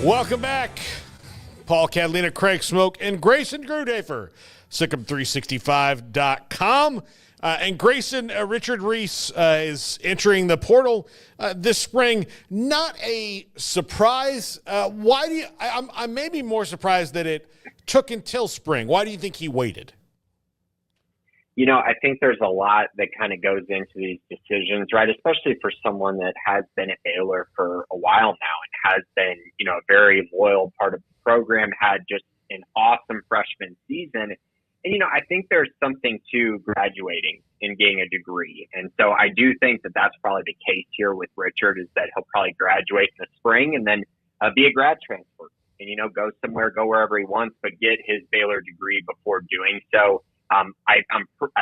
Welcome back. Paul Catalina, Craig Smoke, and Grayson Grundhoefer, Sic'Em365.com. And Grayson, Richard Reese is entering the portal this spring. Not a surprise. Why do you? I'm maybe more surprised that it took until spring. Why do you think he waited? You know, I think there's a lot that kind of goes into these decisions, right? Especially for someone that has been at Baylor for a while now and has been, you know, a very loyal part of the program, had just an awesome freshman season. And, you know, I think there's something to graduating and getting a degree. And so I do think that that's probably the case here with Richard, is that he'll probably graduate in the spring and then be a grad transfer and, you know, go somewhere, go wherever he wants, but get his Baylor degree before doing so. I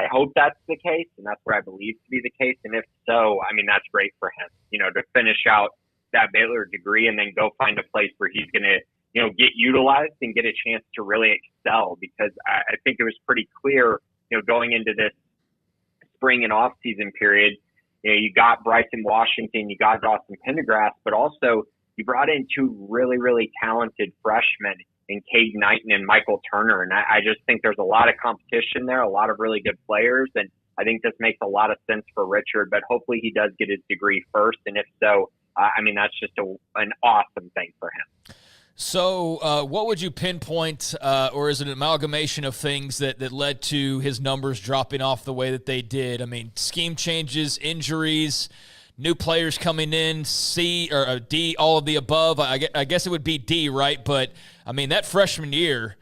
hope that's the case, and that's what I believe to be the case. And if so, I mean, that's great for him, you know, to finish out that Baylor degree and then go find a place where he's going to, you know, get utilized and get a chance to really excel. Because I think it was pretty clear, you know, going into this spring and off season period, you know, you got Bryson Washington, you got Dawson Pendergrass, but also you brought in two really, really talented freshmen in Cade Knighton and Michael Turner. And I just think there's a lot of competition there, a lot of really good players. And I think this makes a lot of sense for Richard, but hopefully he does get his degree first. And if so, I mean, that's just an awesome thing for him. So what would you pinpoint, or is it an amalgamation of things that led to his numbers dropping off the way that they did? I mean, scheme changes, injuries, new players coming in, C or D, all of the above. I guess it would be D, right? But, I mean, that freshman year,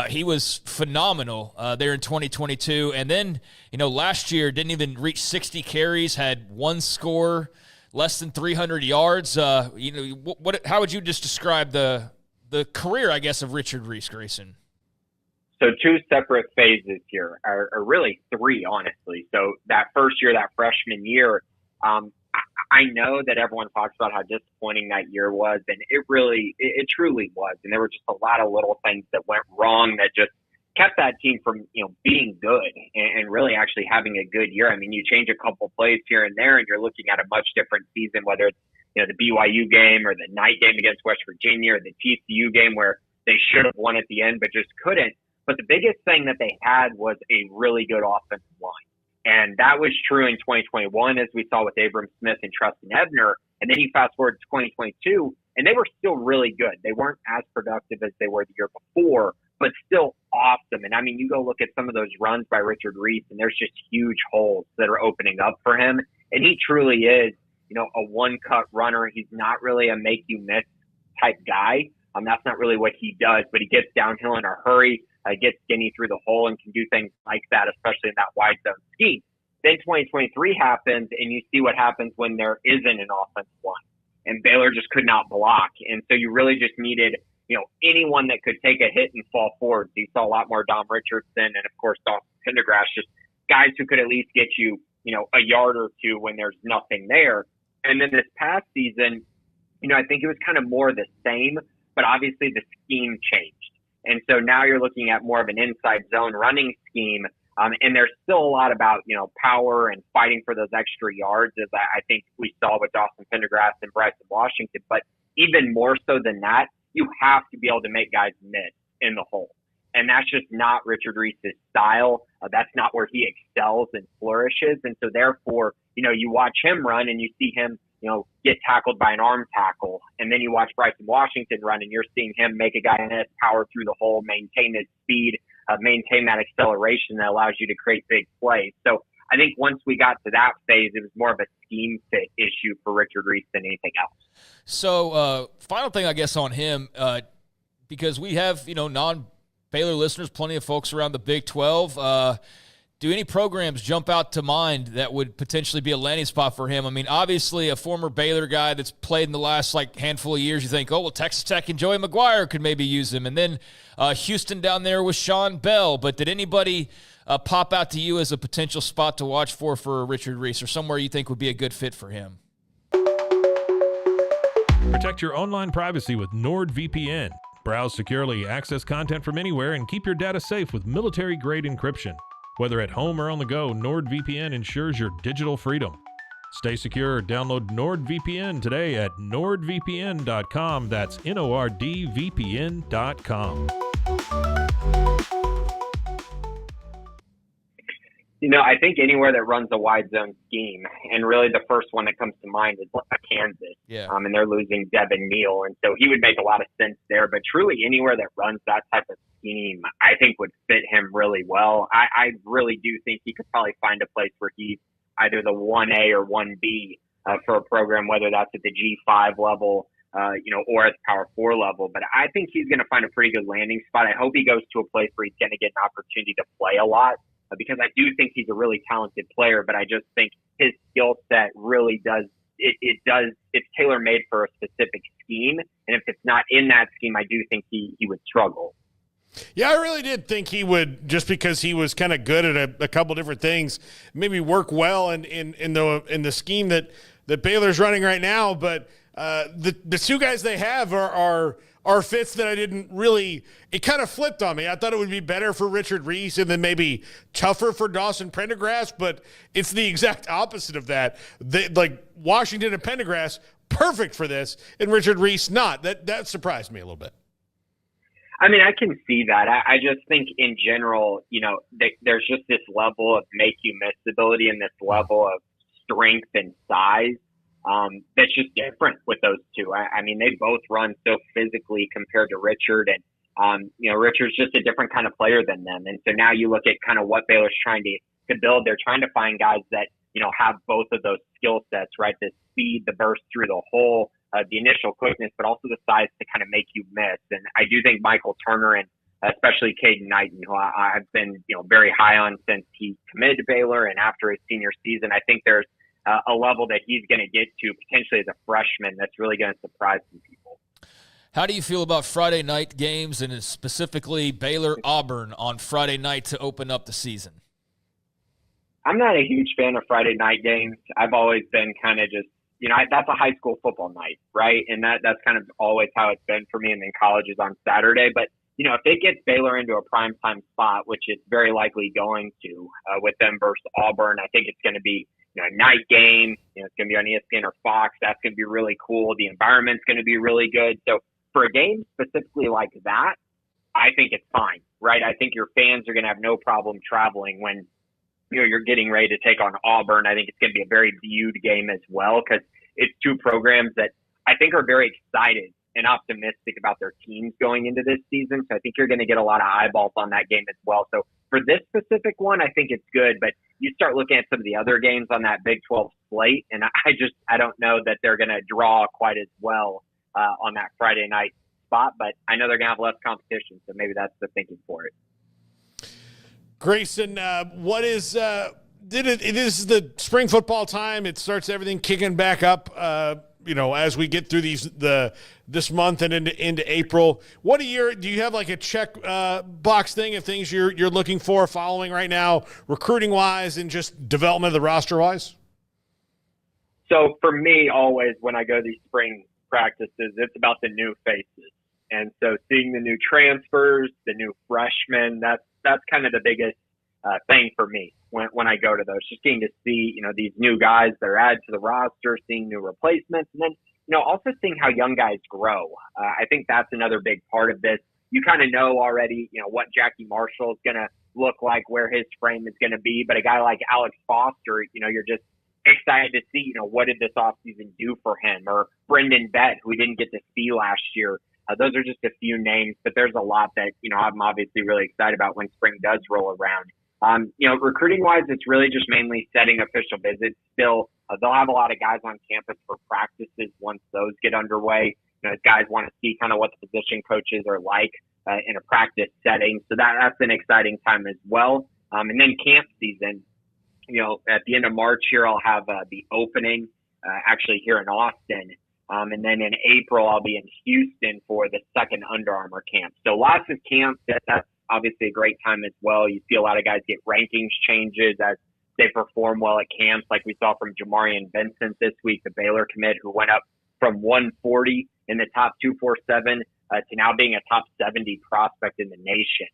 he was phenomenal there in 2022. And then, you know, last year didn't even reach 60 carries, had one score, less than 300 yards. You know, how would you just describe the career, I guess, of Richard Reese, Grayson? So two separate phases here, or really three, honestly. So that first year, that freshman year, I know that everyone talks about how disappointing that year was, and it truly was. And there were just a lot of little things that went wrong that just kept that team from, you know, being good and really actually having a good year. I mean, you change a couple plays here and there, and you're looking at a much different season, whether it's, you know, the BYU game or the night game against West Virginia or the TCU game where they should have won at the end but just couldn't. But the biggest thing that they had was a really good offensive line. And that was true in 2021, as we saw with Abram Smith and Treston Ebner. And then you fast forward to 2022, and they were still really good. They weren't as productive as they were the year before, but still awesome. And I mean, you go look at some of those runs by Richard Reese, and there's just huge holes that are opening up for him. And he truly is, you know, a one-cut runner. He's not really a make-you-miss type guy. That's not really what he does, but he gets downhill in a hurry, gets skinny through the hole, and can do things like that, especially in that wide zone scheme. Then 2023 happens, and you see what happens when there isn't an offensive line. And Baylor just could not block. And so you really just needed, you know, anyone that could take a hit and fall forward. So you saw a lot more Dom Richardson and, of course, Dawson Pendergrass, just guys who could at least get you, you know, a yard or two when there's nothing there. And then this past season, you know, I think it was kind of more the same, but obviously the scheme changed. And so now you're looking at more of an inside zone running scheme. And there's still a lot about, you know, power and fighting for those extra yards, as I think we saw with Dawson Pendergrass and Bryson Washington. But even more so than that, you have to be able to make guys miss in the hole. And that's just not Richard Reese's style. That's not where he excels and flourishes. And so therefore, you know, you watch him run and you see him, you know, get tackled by an arm tackle. And then you watch Bryson Washington run and you're seeing him make a guy miss, power through the hole, maintain his speed, maintain that acceleration that allows you to create big plays. So I think once we got to that phase, it was more of a scheme fit issue for Richard Reese than anything else. So final thing, I guess, on him, because we have, you know, non-Baylor listeners, plenty of folks around the Big 12. Do any programs jump out to mind that would potentially be a landing spot for him? I mean, obviously a former Baylor guy that's played in the last handful of years, you think, oh, well, Texas Tech and Joey McGuire could maybe use him. And then Houston down there with Sean Bell. But did anybody pop out to you as a potential spot to watch for Richard Reese, or somewhere you think would be a good fit for him? Protect your online privacy with Nord VPN. Browse securely, access content from anywhere, and keep your data safe with military-grade encryption. Whether at home or on the go, NordVPN ensures your digital freedom. Stay secure. Download NordVPN today at nordvpn.com. That's NORDVPN.com. I think anywhere that runs a wide zone scheme, and really the first one that comes to mind is Kansas. Yeah. And they're losing Devin Neal, and so he would make a lot of sense there. But truly, anywhere that runs that type of scheme, I think would fit him really well. I really do think he could probably find a place where he's either the 1A or 1B for a program, whether that's at the G5 level, or at the Power 4 level. But I think he's going to find a pretty good landing spot. I hope he goes to a place where he's going to get an opportunity to play a lot. Because I do think he's a really talented player, but I just think his skill set really it's tailor-made for a specific scheme. And if it's not in that scheme, I do think he would struggle. Yeah, I really did think he would, just because he was kind of good at a couple different things, maybe work well in the scheme that Baylor's running right now. But the two guys they have are fits that I didn't really – it kind of flipped on me. I thought it would be better for Richard Reese and then maybe tougher for Dawson Pendergrass, but it's the exact opposite of that. Like Washington and Pendergrass, perfect for this, and Richard Reese not. That surprised me a little bit. I mean, I can see that. I just think in general, there's just this level of make-you-miss ability and this level of strength and size that's just different with those two. I mean, they both run so physically compared to Richard, and Richard's just a different kind of player than them. And so now you look at kind of what Baylor's trying to build. They're trying to find guys that have both of those skill sets, right? The speed, the burst through the hole, the initial quickness, but also the size to kind of make you miss. And I do think Michael Turner and especially Caden Knighton, who I've been very high on since he committed to Baylor and after his senior season, I think there's a level that he's going to get to potentially as a freshman that's really going to surprise some people. How do you feel about Friday night games, and specifically Baylor-Auburn on Friday night to open up the season? I'm not a huge fan of Friday night games. I've always been kind of just, that's a high school football night, right? And that's kind of always how it's been for me. And then college is on Saturday. But, if it gets Baylor into a primetime spot, which it's very likely going to with them versus Auburn, I think it's going to be a night game. It's going to be on ESPN or Fox. That's going to be really cool. The environment's going to be really good. So for a game specifically like that, I think it's fine, right? I think your fans are going to have no problem traveling when you're getting ready to take on Auburn. I think it's going to be a very viewed game as well, because it's two programs that I think are very excited and optimistic about their teams going into this season. So I think you're going to get a lot of eyeballs on that game as well. So for this specific one, I think it's good, but you start looking at some of the other games on that Big 12 slate, and I don't know that they're going to draw quite as well on that Friday night spot, but I know they're going to have less competition, so maybe that's the thinking for it. Grayson, what is it is the spring football time. It starts everything kicking back up, as we get through this month and into April. What do you have like a check box thing of things you're looking for, following right now, recruiting wise and just development of the roster wise? So for me, always when I go to these spring practices, it's about the new faces. And so seeing the new transfers, the new freshmen, that's kind of the biggest thing for me when I go to those. Just getting to see, these new guys that are added to the roster, seeing new replacements, and then, also seeing how young guys grow. I think that's another big part of this. You kind of know already, what Jackie Marshall is going to look like, where his frame is going to be. But a guy like Alex Foster, you're just excited to see, what did this offseason do for him? Or Brendan Bett, who we didn't get to see last year. Those are just a few names, but there's a lot that, I'm obviously really excited about when spring does roll around. Recruiting wise, it's really just mainly setting official visits. Still, they'll have a lot of guys on campus for practices once those get underway. Guys want to see kind of what the position coaches are like in a practice setting. So that's an exciting time as well. And then camp season, at the end of March here, I'll have the opening actually here in Austin. And then in April, I'll be in Houston for the second Under Armour camp. So lots of camps. That's obviously a great time as well. You see a lot of guys get rankings changes as they perform well at camps, like we saw from Jamarian Vincent this week, the Baylor commit, who went up from 140 in the top 247 to now being a top 70 prospect in the nation.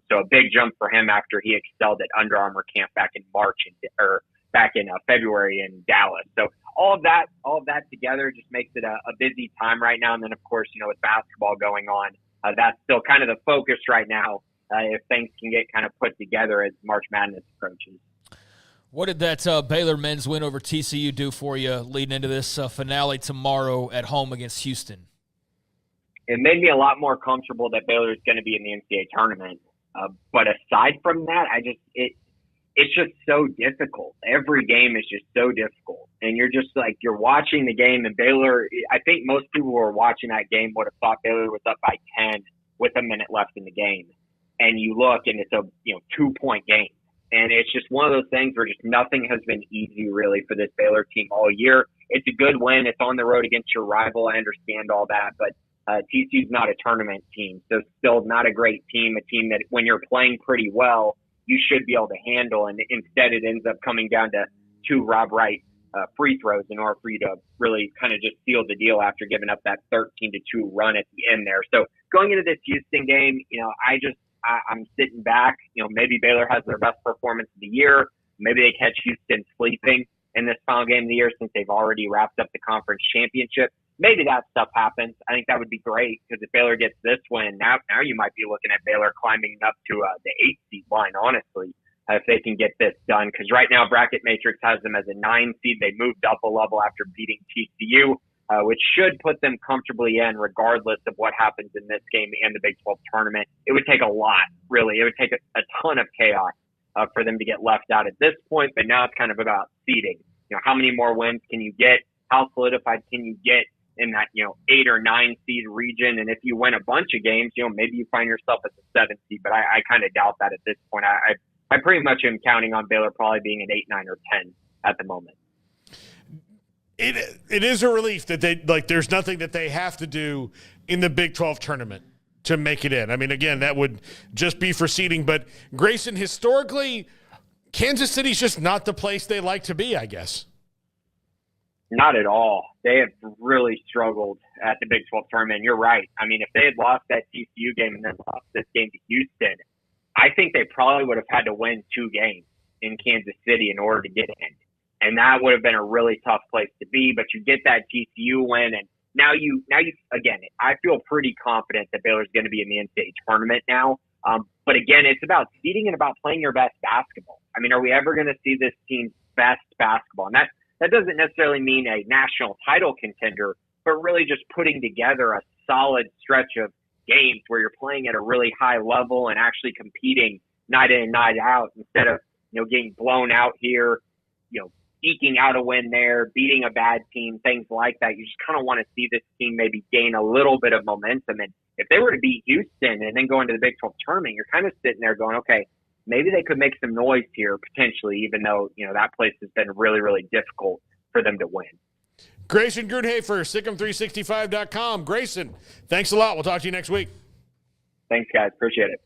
So a big jump for him after he excelled at Under Armour camp back in March or back in February in Dallas. So all of that together just makes it a busy time right now. And then, of course, with basketball going on, that's still kind of the focus right now if things can get kind of put together as March Madness approaches. What did that Baylor men's win over TCU do for you leading into this finale tomorrow at home against Houston? It made me a lot more comfortable that Baylor is going to be in the NCAA tournament. But aside from that, it's just so difficult. Every game is just so difficult. And you're watching the game, and Baylor, I think most people who were watching that game would have thought Baylor was up by 10 with a minute left in the game. And you look, and it's a 2-point game. And it's just one of those things where just nothing has been easy really for this Baylor team all year. It's a good win. It's on the road against your rival. I understand all that, but TCU's not a tournament team, so still not a great team, a team that when you're playing pretty well, you should be able to handle. And instead it ends up coming down to 2 Rob Wright free throws in order for you to really kind of just seal the deal after giving up that 13-2 run at the end there. So going into this Houston game, I'm sitting back. Maybe Baylor has their best performance of the year. Maybe they catch Houston sleeping in this final game of the year since they've already wrapped up the conference championship. Maybe that stuff happens. I think that would be great because if Baylor gets this win, now you might be looking at Baylor climbing up to the 8th seed line, honestly, if they can get this done. Because right now, Bracket Matrix has them as a 9 seed. They moved up a level after beating TCU, which should put them comfortably in regardless of what happens in this game and the Big 12 tournament. It would take a lot, really. It would take a ton of chaos for them to get left out at this point. But now it's kind of about seeding. How many more wins can you get? How solidified can you get in that 8 or 9 seed region? And if you win a bunch of games, maybe you find yourself at the 7th seed. But I kind of doubt that at this point. I pretty much am counting on Baylor probably being an 8, 9, or 10 at the moment. It is a relief that there's nothing that they have to do in the Big 12 tournament to make it in. I mean, again, that would just be for seeding. But Grayson, historically, Kansas City's just not the place they like to be, I guess. Not at all. They have really struggled at the Big 12 tournament. You're right. I mean, if they had lost that TCU game and then lost this game to Houston, I think they probably would have had to win 2 games in Kansas City in order to get in. And that would have been a really tough place to be. But you get that TCU win, and now you again, I feel pretty confident that Baylor's going to be in the NCAA tournament now. But again, it's about seeding and about playing your best basketball. I mean, are we ever going to see this team's best basketball? And that doesn't necessarily mean a national title contender, but really just putting together a solid stretch of games where you're playing at a really high level and actually competing night in and night out instead of, getting blown out here, eking out a win there, beating a bad team, things like that. You just kind of want to see this team maybe gain a little bit of momentum. And if they were to beat Houston and then go into the Big 12 tournament, you're kind of sitting there going, okay, maybe they could make some noise here potentially, even though, that place has been really, really difficult for them to win. Grayson Grundhoefer, Sic'Em365.com. Grayson, thanks a lot. We'll talk to you next week. Thanks, guys. Appreciate it.